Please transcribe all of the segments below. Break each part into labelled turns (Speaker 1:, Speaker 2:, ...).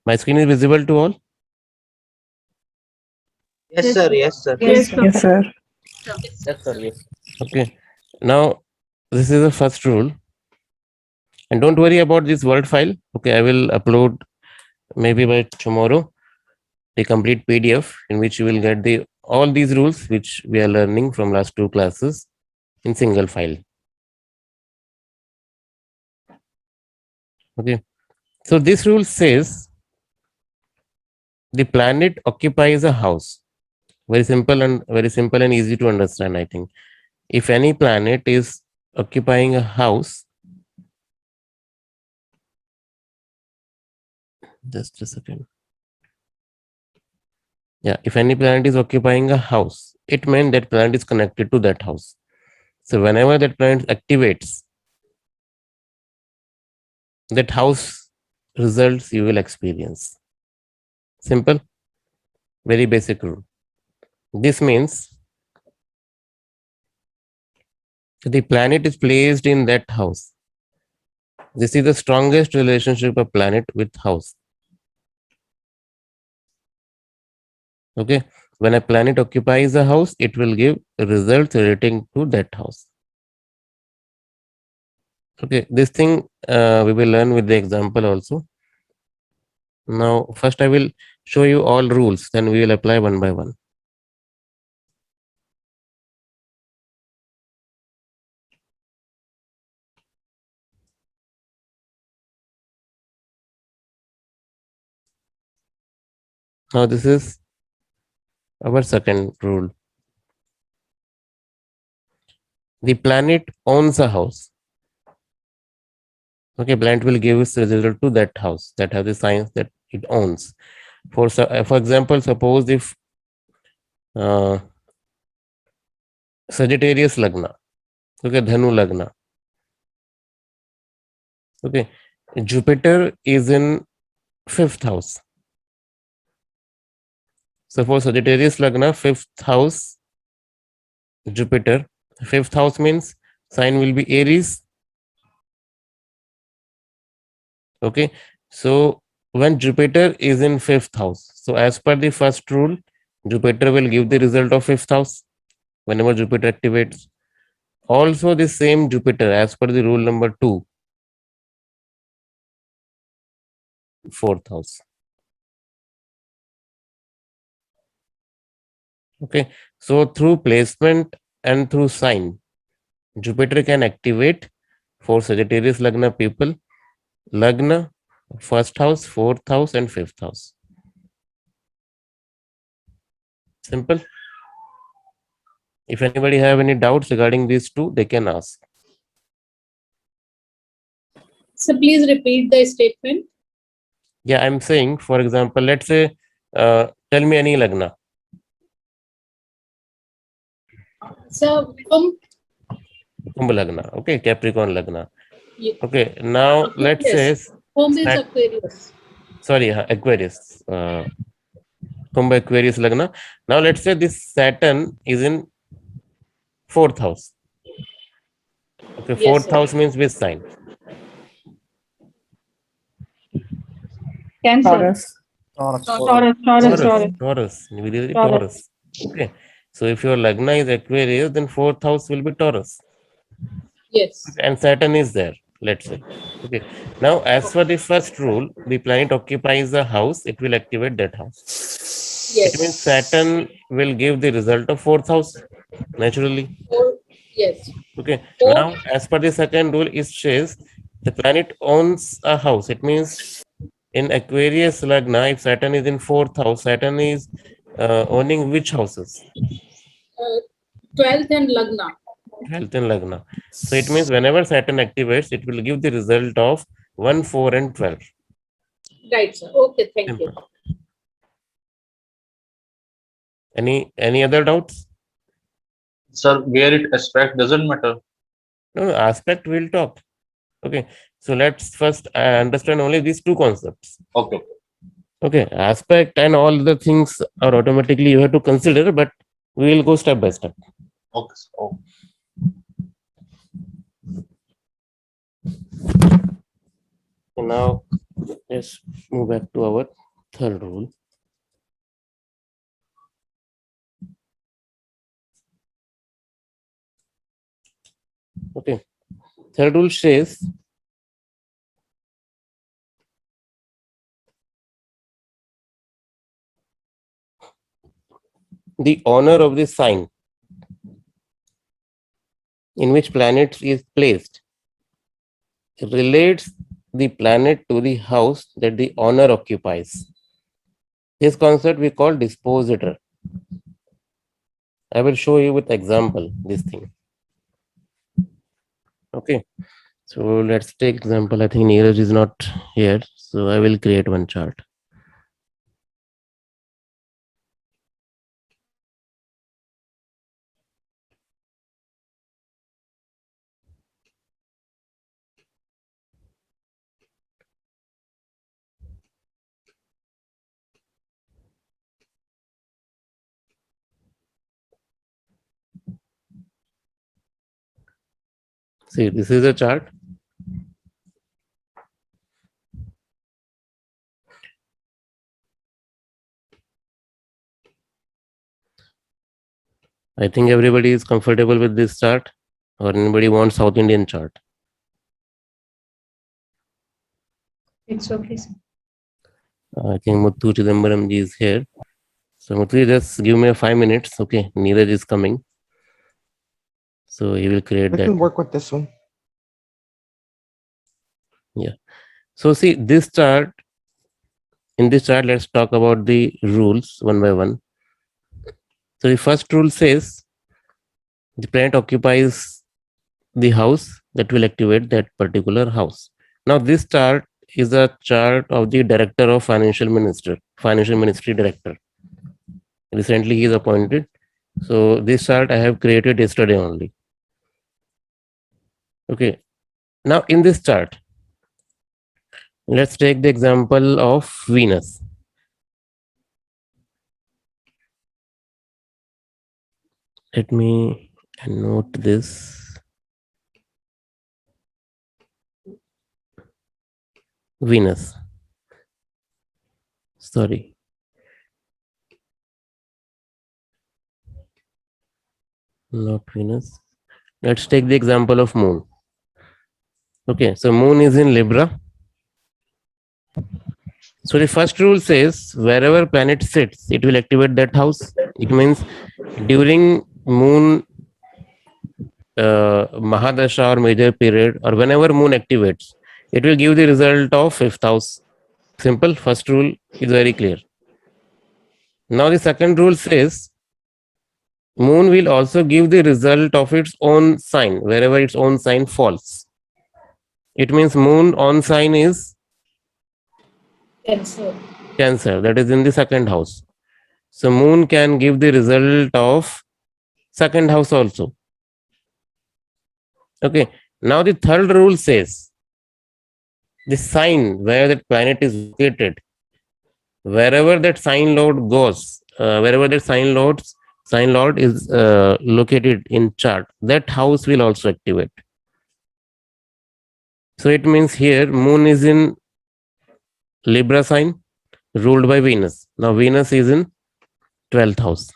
Speaker 1: My screen is visible to all?
Speaker 2: Yes, sir. Yes, sir.
Speaker 3: Yes, sir.
Speaker 4: Yes, sir.
Speaker 1: Yes, sir. Yes. Okay. Now, this is the first rule. And don't worry about this Word file. Okay, I will upload maybe by tomorrow the complete PDF in which you will get the all these rules which we are learning from last two classes in single file. Okay. So this rule says the planet occupies a house. Very simple and easy to understand, I think. If any planet is occupying a house, just a second. Yeah, if any planet is occupying a house, it means that planet is connected to that house. So whenever that planet activates, that house results you will experience. Simple, very basic rule. This means the planet is placed in that house. This is the strongest relationship of planet with house. Okay, when a planet occupies a house, it will give results relating to that house. Okay, this thing we will learn with the example also. Now, first I will show you all rules, then we will apply one by one. Now, this is our second rule. The planet owns a house. Okay, planet will give its result to that house that has the signs that it owns. For example, suppose if uh, Sagittarius Lagna, okay, Dhanu Lagna, okay, Jupiter is in fifth house. So for Sagittarius Lagna, fifth house, Jupiter. Fifth house means sign will be Aries. Okay, so when Jupiter is in fifth house, so as per the first rule, Jupiter will give the result of fifth house whenever Jupiter activates. Also, the same Jupiter, as per the rule number 2, fourth house. Okay, so through placement and through sign, Jupiter can activate for Sagittarius Lagna people, Lagna, first house, fourth house, and fifth house. Simple. If anybody have any doubts regarding these two, they can ask.
Speaker 3: So please repeat the statement.
Speaker 1: Yeah, I'm saying, for example, let's say, tell me any Lagna.
Speaker 3: So,
Speaker 1: Kumbh Lagna. Okay, Capricorn Lagna.
Speaker 3: yeah.
Speaker 1: Okay, now let's say,
Speaker 3: Aquarius. Home is Aquarius.
Speaker 1: sorry, Aquarius. Kumbh Aquarius Lagna. Now let's say this Saturn is in fourth house. Okay,
Speaker 3: Yes,
Speaker 1: fourth
Speaker 3: sir.
Speaker 1: house means which sign?
Speaker 4: Cancer.
Speaker 2: Taurus.
Speaker 1: Taurus. Taurus. Okay. So if your Lagna is Aquarius, then fourth house will be Taurus.
Speaker 3: Yes.
Speaker 1: And Saturn is there, let's say. Okay. Now, as for the first rule, the planet occupies a house, it will activate that house.
Speaker 3: Yes.
Speaker 1: It means Saturn will give the result of fourth house naturally.
Speaker 3: Yes.
Speaker 1: Okay. Now, as per the second rule, it says the planet owns a house. It means in Aquarius Lagna, if Saturn is in fourth house, Saturn is owning which houses?
Speaker 3: 12th and Lagna.
Speaker 1: 12th and Lagna. So it means whenever Saturn activates, it will give the result of 1, 4, and 12.
Speaker 3: Right, sir. Okay, thank you.
Speaker 1: Simple. Any other doubts?
Speaker 5: Sir, where it aspect doesn't matter.
Speaker 1: No, aspect we'll talk. Okay. So let's first understand only these two concepts.
Speaker 5: Okay.
Speaker 1: Okay. Aspect and all the things are automatically you have to consider, but we will go step by step.
Speaker 5: Okay. Oh.
Speaker 1: So now Let's move back to our third rule. Okay. Third rule says the honor of the sign in which planet is placed relates the planet to the house that the honor occupies. This concept we call dispositor. I will show you with example this thing. Okay. So let's take example. I think Neeraj is not here. So I will create one chart. See, this is a chart. I think everybody is comfortable with this chart, or anybody wants South Indian chart.
Speaker 4: It's okay, sir.
Speaker 1: I think Muthu Chidambaram ji is here. So Muthu, just give me 5 minutes. Okay, Neeraj is coming. So he will create
Speaker 2: I
Speaker 1: that.
Speaker 2: can work with this one.
Speaker 1: So see this chart. In this chart, let's talk about the rules one by one. So the first rule says the planet occupies the house that will activate that particular house. Now this chart is a chart of the director of financial ministry director. Recently he is appointed. So this chart I have created yesterday only. Okay. Now in this chart, let's take the example of Venus. Let me note this. Venus. Sorry. Not Venus. Let's take the example of Moon. Okay, so Moon is in Libra. So the first rule says wherever planet sits, it will activate that house. It means during Moon Mahadasha or major period, or whenever Moon activates, it will give the result of fifth house. Simple. First rule is very clear. Now the second rule says Moon will also give the result of its own sign wherever its own sign falls. It means Moon on sign is
Speaker 3: Cancer.
Speaker 1: Cancer, that is in the second house. So Moon can give the result of second house also. Okay. Now the third rule says the sign where that planet is located, wherever that sign lord goes, wherever that sign lord is located in chart, that house will also activate. So it means here Moon is in Libra sign ruled by Venus. Now Venus is in 12th house.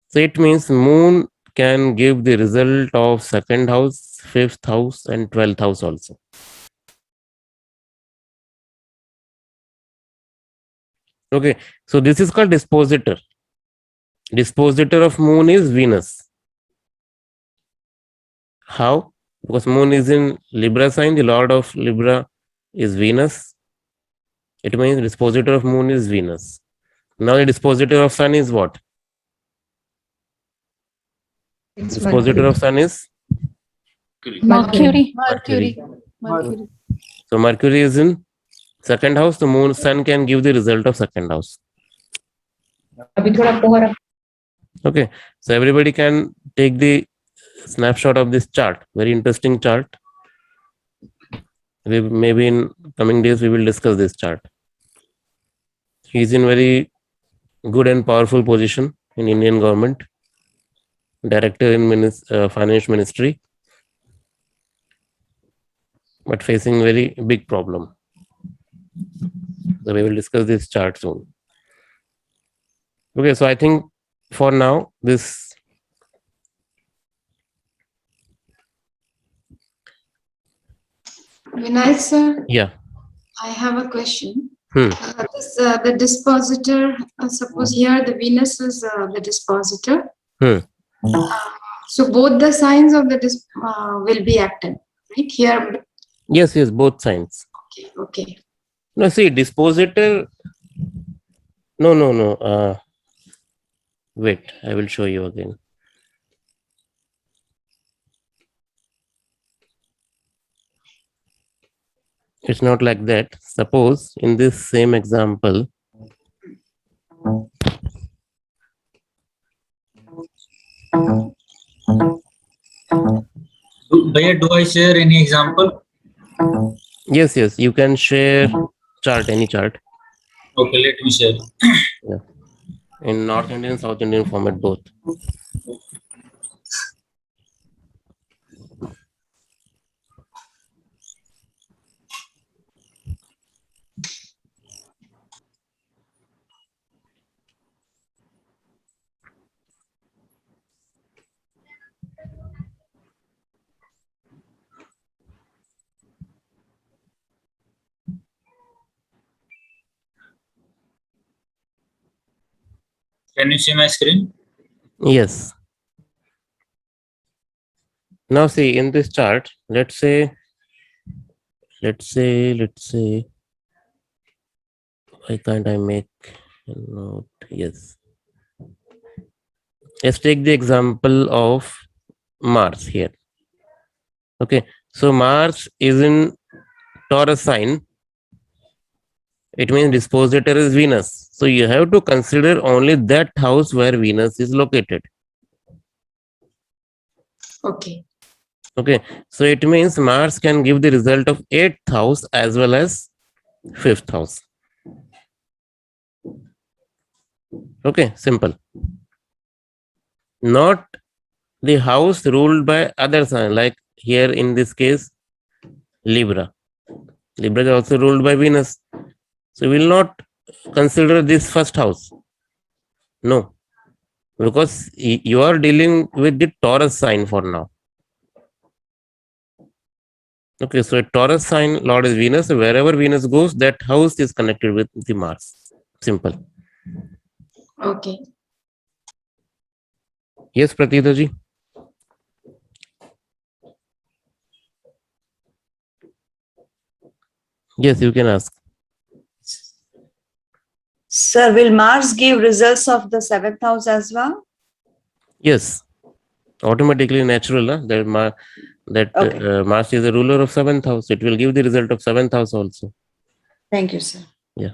Speaker 1: So it means Moon can give the result of second house, fifth house, and 12th house also. Okay, so this is called dispositor. Dispositor of Moon is Venus. How? Because Moon is in Libra sign, the Lord of Libra is Venus. It means dispositor of Moon is Venus. Now the dispositor of Sun is what?
Speaker 4: It's
Speaker 1: Dispositor of Sun is
Speaker 4: Mercury.
Speaker 1: Mercury. So Mercury is in second house. The Moon, Sun can give the result of second house. Okay, so everybody can take the snapshot of this chart. Very interesting chart. Maybe in coming days we will discuss this chart. He is in very good and powerful position in Indian government. Director in finance ministry. but facing very big problem. So we will discuss this chart soon. Okay, so I think for now this.
Speaker 6: Vinayak sir,
Speaker 1: Yeah.
Speaker 6: I have a question.
Speaker 1: Hmm.
Speaker 6: The dispositor, suppose here the Venus is the dispositor.
Speaker 1: Hmm.
Speaker 6: So both the signs of the will be active, right? Here,
Speaker 1: Yes, yes, both signs.
Speaker 6: okay.
Speaker 1: No, see, dispositor. No, no, no. Wait, I will show you again. It's not like that. Suppose in this same example,
Speaker 2: Do I share any example?
Speaker 1: yes, yes, you can share chart, any chart.
Speaker 2: Okay, let me share.
Speaker 1: Yeah. In North Indian, South Indian format, both.
Speaker 2: Can you see my screen?
Speaker 1: Yes. Now see in this chart, let's say, why can't I make a note? Yes. Let's take the example of Mars here. Okay. So Mars is in Taurus sign. It means dispositor is Venus. So you have to consider only that house where Venus is located.
Speaker 6: Okay.
Speaker 1: Okay. So it means Mars can give the result of 8th house as well as 5th house. Okay. Simple. Not the house ruled by other sign, like here in this case, Libra. Libra is also ruled by Venus. So we will not consider this first house. No. Because you are dealing with the Taurus sign for now. Okay, so a Taurus sign, Lord is Venus. So wherever Venus goes, that house is connected with the Mars. Simple.
Speaker 6: Okay.
Speaker 1: Yes, Pratita ji. Yes, you can ask.
Speaker 7: Sir, will Mars give results of the seventh house as well?
Speaker 1: Yes, automatically natural.
Speaker 7: Okay.
Speaker 1: Mars is the ruler of 7th house. It will give the result of 7th house also.
Speaker 7: Thank you, sir.
Speaker 1: Yeah.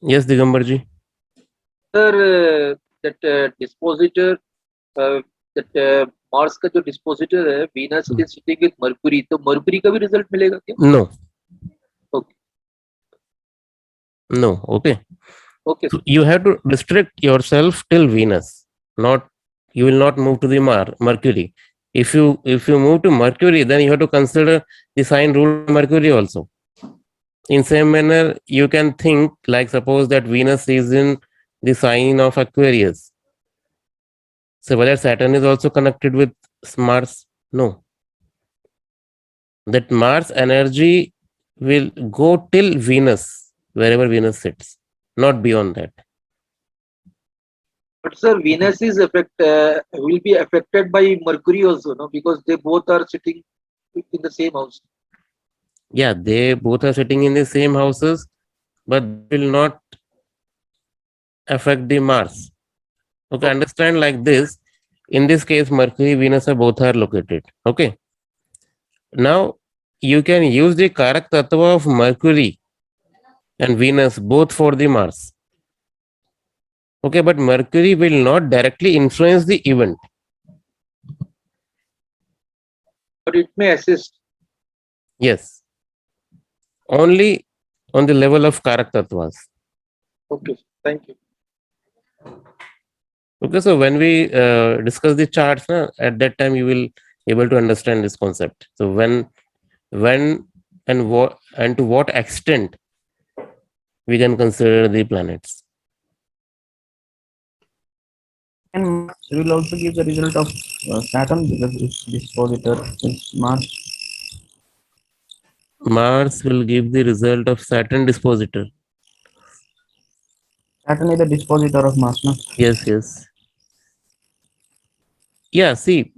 Speaker 1: Yes, Digambar ji.
Speaker 8: Sir that dispositor that Mars का जो dispositor है Venus is sitting with Mercury तो Mercury का भी result मिलेगा क्या
Speaker 1: No.
Speaker 8: Okay
Speaker 1: No. Okay.
Speaker 8: Okay
Speaker 1: So you have to restrict yourself till Venus. Not you will not move to the Mercury. If you move to Mercury, then you have to consider the sign ruled by Mercury also. In same manner, you can think like suppose that Venus is in the sign of Aquarius. So whether Saturn is also connected with Mars? No. That Mars energy will go till Venus, wherever Venus sits, not beyond that.
Speaker 8: but sir Venus is will be affected by Mercury also no because they both are sitting in the same house
Speaker 1: Yeah, they both are sitting in the same houses, but will not affect the Mars. Okay, understand like this. In this case, Mercury, Venus are both are located. Okay. Now you can use the Karak Tattva of Mercury and Venus both for the Mars. Okay, but Mercury will not directly influence the event.
Speaker 8: but it may assist
Speaker 1: Yes. Only on the level of Karak Tattvas.
Speaker 8: okay thank you
Speaker 1: Okay, so when we discuss the charts, at that time you will able to understand this concept. So when and what and to what extent we can consider the planets.
Speaker 9: And it will also give the result of Saturn because its dispositor is Mars.
Speaker 1: Mars will give the result of Saturn dispositor.
Speaker 9: Saturn is the dispositor of Mars, no?
Speaker 1: Yes, yes. Yeah, see,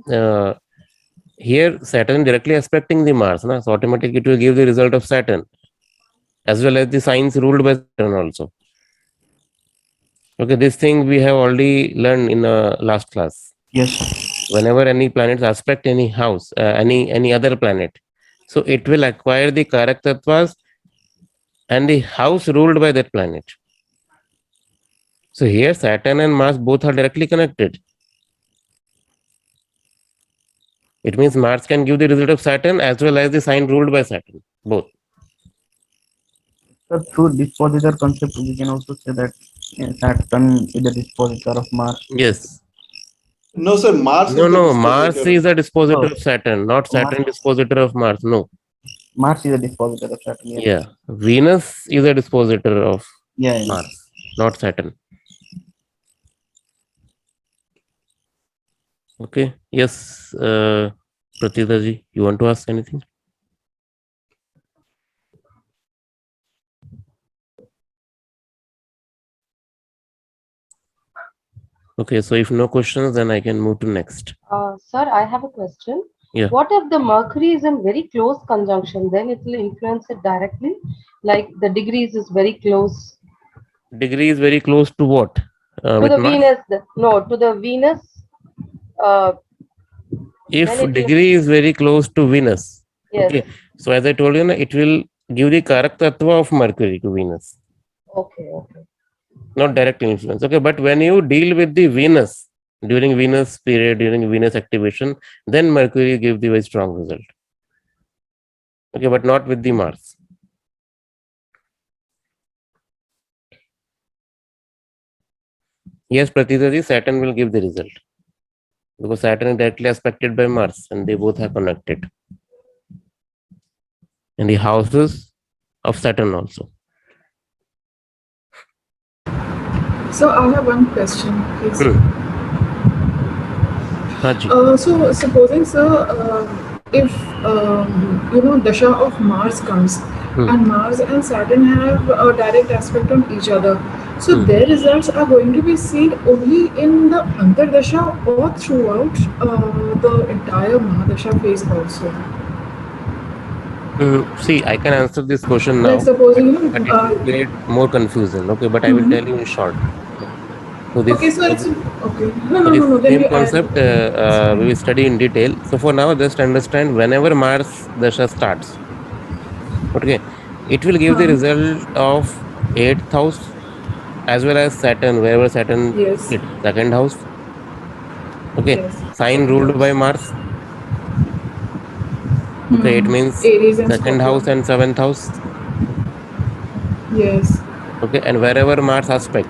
Speaker 1: here Saturn directly aspecting the Mars, na? So automatically it will give the result of Saturn, as well as the signs ruled by Saturn also. Okay, this thing we have already learned in last class.
Speaker 9: Yes.
Speaker 1: Whenever any planets aspect any house, any other planet, so it will acquire the Karak Tattvas and the house ruled by that planet. So here Saturn and Mars both are directly connected. It means Mars can give the result of Saturn as well as the sign ruled by Saturn, both.
Speaker 9: So through dispositor concept, we can also say that Saturn is the dispositor of Mars.
Speaker 1: Yes.
Speaker 10: No, sir, Mars
Speaker 1: No,
Speaker 10: is the
Speaker 1: no, Mars
Speaker 10: dispositor.
Speaker 1: is a dispositor
Speaker 9: Oh.
Speaker 1: of Saturn, not Saturn dispositor of Mars. No.
Speaker 9: Mars is the dispositor of Saturn. Yeah.
Speaker 1: Yeah. Venus is a dispositor of
Speaker 9: Yeah.
Speaker 1: Mars, not Saturn. Okay. Yes, Pratita ji, you want to ask anything? Okay, so if no questions, then I can move to next.
Speaker 11: Sir, I have a question.
Speaker 1: Yeah.
Speaker 11: What if the Mercury is in very close conjunction? Then it will influence it directly? Like the degrees is very close
Speaker 1: Degree is very close to what?
Speaker 11: to
Speaker 1: With
Speaker 11: the
Speaker 1: Mars?
Speaker 11: Venus. No, to the Venus.
Speaker 1: If
Speaker 11: then it
Speaker 1: degree is very close to Venus,
Speaker 11: Yes.
Speaker 1: okay. So as I told you, it will give the Karak Tattva of Mercury to Venus,
Speaker 11: Okay, okay.
Speaker 1: not direct influence. Okay, but when you deal with the Venus during Venus period, during Venus activation, then Mercury gives the very strong result. Okay, but not with the Mars. Yes, Pratita, Saturn will give the result because Saturn is directly aspected by Mars and they both are connected. And the houses of Saturn also.
Speaker 4: So I have one question, please.
Speaker 1: Haji.
Speaker 4: So supposing, sir, if Dasha of Mars comes and Mars and Saturn have a direct aspect on each other, so their results are going to be seen only in the Antardasha or throughout the entire Mahadasha phase also.
Speaker 1: See, I can answer this question now.
Speaker 4: Like supposing,
Speaker 1: But it will create more confusion. Okay, but I will tell you in short. So this,
Speaker 4: okay, so it's okay. No. Then
Speaker 1: same
Speaker 4: you
Speaker 1: concept we will study in detail. So for now, just understand whenever Mars Dasha starts, okay, it will give the result of 8th house as well as Saturn, wherever Saturn hits, second house. Okay, sign ruled by Mars. Okay, it means second house and 7th house.
Speaker 4: Yes.
Speaker 1: Okay, and wherever Mars aspect,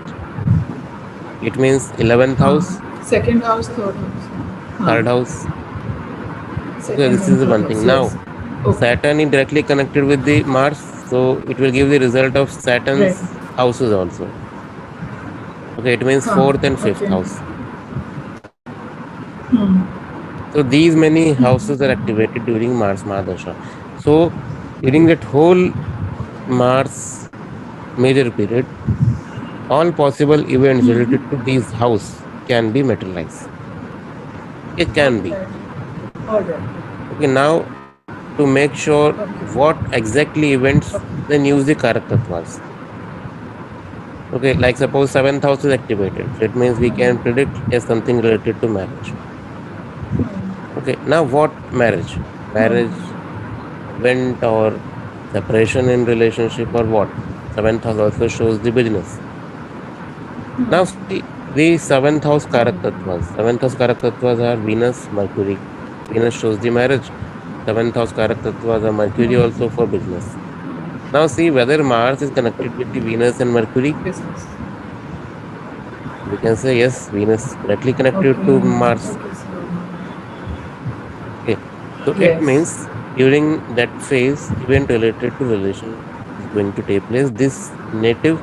Speaker 1: it means 11th house,
Speaker 4: second house, third house,
Speaker 1: third house.
Speaker 4: second
Speaker 1: Okay, this
Speaker 4: and
Speaker 1: is the
Speaker 4: third
Speaker 1: one
Speaker 4: house,
Speaker 1: thing.
Speaker 4: yes.
Speaker 1: Now, Saturn is directly connected with the Mars, so it will give the result of Saturn's houses also. Okay, it means 4th and 5th house. So these many houses are activated during Mars Mahadasha. So during that whole Mars major period, all possible events related to these house can be materialized. It can be. Okay, now to make sure what exactly events, then use the Karak Tattvas. Okay, like suppose 7th house is activated. So it means we can predict as something related to marriage. Okay, now what marriage? Marriage, event or separation in relationship or what? 7th house also shows the business. Now see the 7th house Karak Tattvas. 7th house Karak Tattvas are Venus, Mercury. Venus shows the marriage. 7th house Karak Tattvas are Mercury also for business. Now see whether Mars is connected with the Venus and Mercury. We can say yes, Venus directly connected to Mars.
Speaker 4: Okay, so
Speaker 1: Okay. So it
Speaker 4: yes.
Speaker 1: means during that phase, event related to relationship is going to take place. This native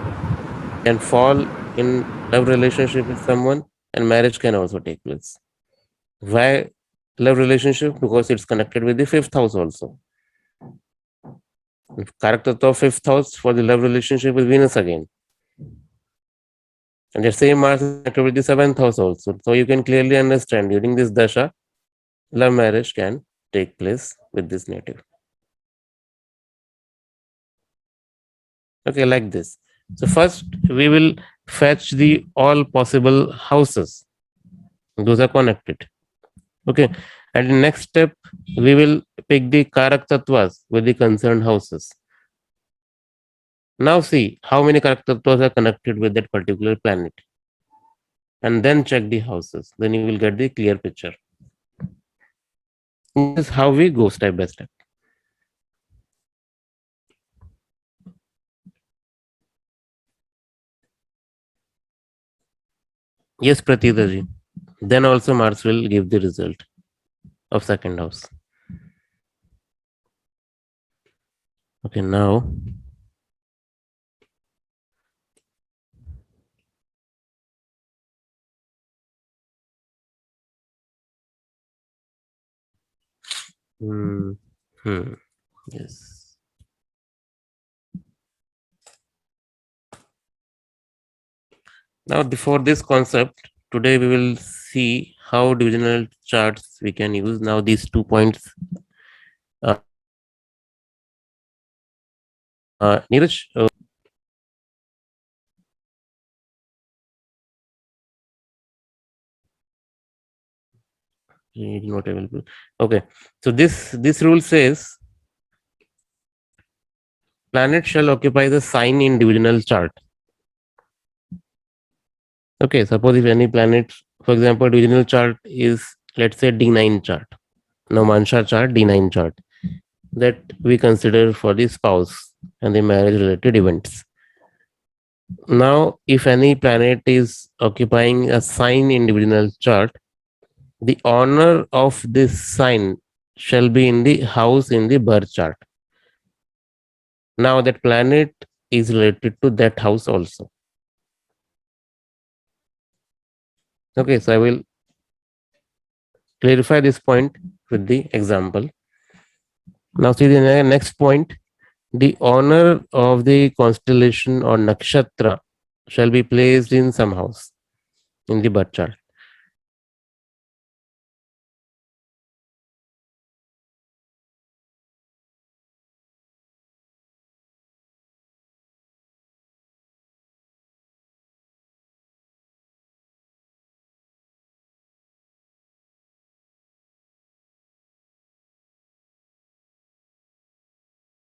Speaker 1: can fall in love relationship with someone, and marriage can also take place. Why love relationship? Because it's connected with the fifth house also. Character of fifth house for the love relationship with Venus again. And the same Mars is connected with the seventh house also. So you can clearly understand during this dasha, love marriage can take place with this native. Okay, like this. So first we will fetch the all possible houses. Those are connected. Okay. And the next step, we will pick the Karak Tattvas with the concerned houses. Now see how many Karak Tattvas are connected with that particular planet. And then check the houses. Then you will get the clear picture. This is how we go step by step. Yes, Pratita ji. Then also Mars will give the result of second house. Okay, now yes. Now before this concept, today we will see how divisional charts we can use. Now these 2 points. Neeraj, not available. Okay, so this rule says planet shall occupy the sign in divisional chart. Okay, suppose if any planet, for example, divisional chart is, let's say, D9 chart. Now Mansha chart, D9 chart, that we consider for the spouse and the marriage related events. Now, if any planet is occupying a sign in divisional chart, the honor of this sign shall be in the house in the birth chart. Now that planet is related to that house also. Okay, so I will clarify this point with the example. Now see the next point. The honor of the constellation or nakshatra shall be placed in some house in the birth chart.